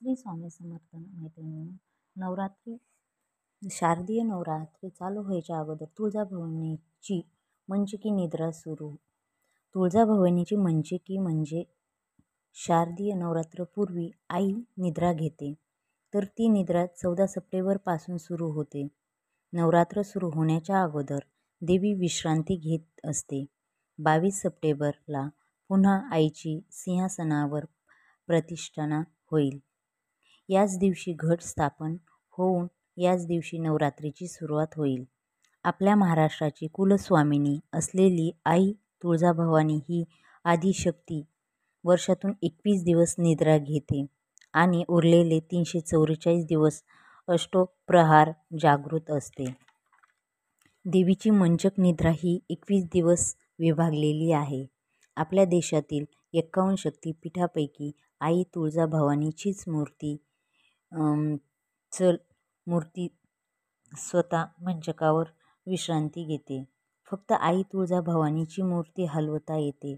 श्री स्वामी समर्थ मैत्रिणींनो. नवरात्री शारदीय नवरात्री चालू व्हायच्या अगोदर तुळजाभवानीची मंचकी निद्रा सुरू. तुळजाभवानीची मंचकी म्हणजे शारदीय नवरात्रपूर्वी आई निद्रा घेते, तर ती निद्रा 14 सप्टेंबरपासून सुरू होते. नवरात्र सुरू होण्याच्या अगोदर देवी विश्रांती घेत असते. 22 सप्टेंबरला पुन्हा आईची सिंहासनावर प्रतिष्ठाना होईल. याच दिवशी घट स्थापन होऊन याच दिवशी नवरात्रीची सुरुवात होईल. आपल्या महाराष्ट्राची कुलस्वामिनी असलेली आई तुळजाभवानी ही आदिशक्ती वर्षातून 21 दिवस निद्रा घेते आणि उरलेले 344 दिवस अष्टप्रहार जागृत असते. देवीची मंचक निद्रा ही 21 दिवस विभागलेली आहे. आपल्या देशातील 51 शक्तिपीठापैकी आई तुळजाभवानीचीच मूर्ती स्वतः मंचकावर विश्रांती घेते. फक्त आई तुळजाभवानीची मूर्ती हलवता येते,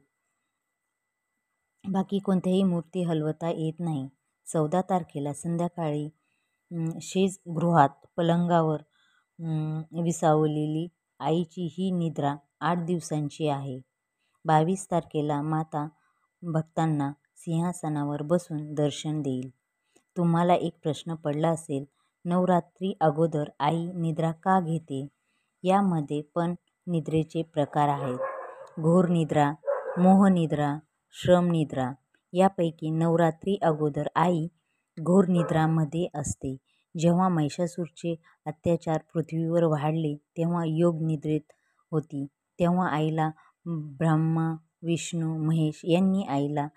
बाकी कोणत्याही मूर्ती हलवता येत नाही. 14 तारखेला संध्याकाळी शेजगृहात पलंगावर विसावलेली आईची ही निद्रा 8 दिवसांची आहे. 22 तारखेला माता भक्तांना सिंहासनावर बसून दर्शन देईल. तुम्हाला एक प्रश्न पडला असेल, नवरात्री अगोदर आई निद्रा का घेते? यामध्ये पण निद्रेचे प्रकार आहेत. घोर निद्रा, मोहनिद्रा, श्रमनिद्रा. यापैकी नवरात्री अगोदर आई घोर निद्रामध्ये असते. जेव्हा महिषासूरचे अत्याचार पृथ्वीवर वाढले तेव्हा योग निद्रेत होती. तेव्हा आईला ब्रह्मा, विष्णू, महेश यांनी आईला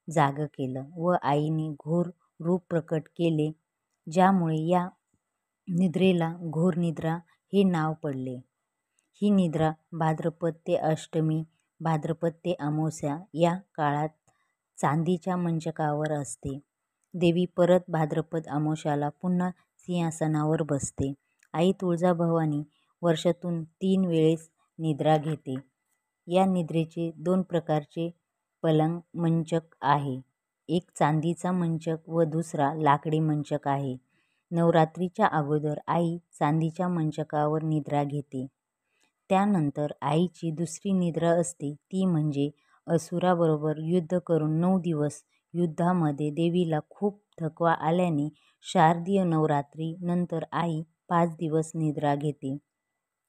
जागं केलं व आईने घोर रूप प्रकट केले, ज्यामुळे या निद्रेला घोर निद्रा हे नाव पडले. ही निद्रा भाद्रपद ते अष्टमी, भाद्रपद ते अमावस्या या काळात चांदीच्या मंचकावर असते. देवी परत भाद्रपद अमावस्याला पुन्हा सिंहासनावर बसते. आई तुळजाभवानी वर्षातून 3 वेळेस निद्रा घेते. या निद्रेचे 2 प्रकारचे पलंग मंचक आहे. एक चांदीचा मंचक व दुसरा लाकडी मंचक आहे. नवरात्रीच्या अगोदर आई चांदीच्या मंचकावर निद्रा घेते. त्यानंतर आईची दुसरी निद्रा असते, ती म्हणजे असुराबरोबर युद्ध करून 9 दिवस युद्धामध्ये देवीला खूप थकवा आल्याने शारदीय नवरात्री नंतर आई 5 दिवस निद्रा घेते.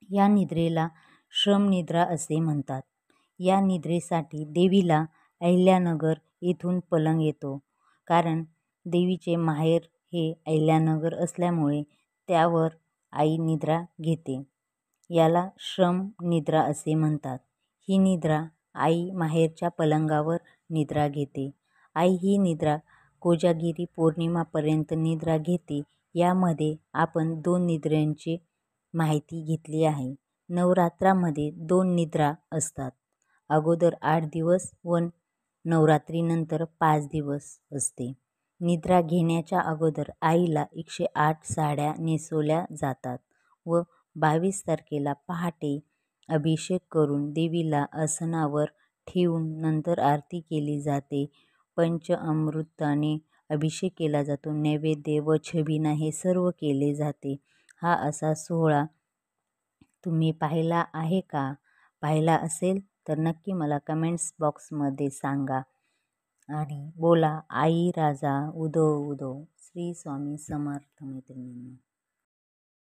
या निद्रेला श्रमनिद्रा असे म्हणतात. या निद्रेसाठी देवीला अहिल्यानगर येथून पलंग येतो, कारण देवीचे माहेर हे अहिल्यानगर असल्यामुळे त्यावर आई निद्रा घेते. याला श्रम निद्रा असे म्हणतात. ही निद्रा आई माहेरच्या पलंगावर निद्रा घेते. आई ही निद्रा कोजागिरी पौर्णिमापर्यंत निद्रा घेते. यामध्ये आपण 2 निद्रांची माहिती घेतली आहे. नवरात्रामध्ये 2 निद्रा असतात. अगोदर 8 दिवस व नवरात्रीनंतर 5 दिवस असते. निद्रा घेण्याच्या अगोदर आईला 108 साड्या नेसवल्या जातात व 22 तारखेला पहाटे अभिषेक करून देवीला आसनावर ठेवून नंतर आरती केली जाते. पंचामृताने अभिषेक केला जातो. नैवेद्य व छबिना हे सर्व केले जाते. हा असा सोहळा तुम्ही पाहिला आहे का? पाहिला असेल तर नक्की मला कमेंट्स बॉक्समध्ये सांगा आणि बोला, आई राजा उदो उदो. श्री स्वामी समर्थ मैत्रिणींनो.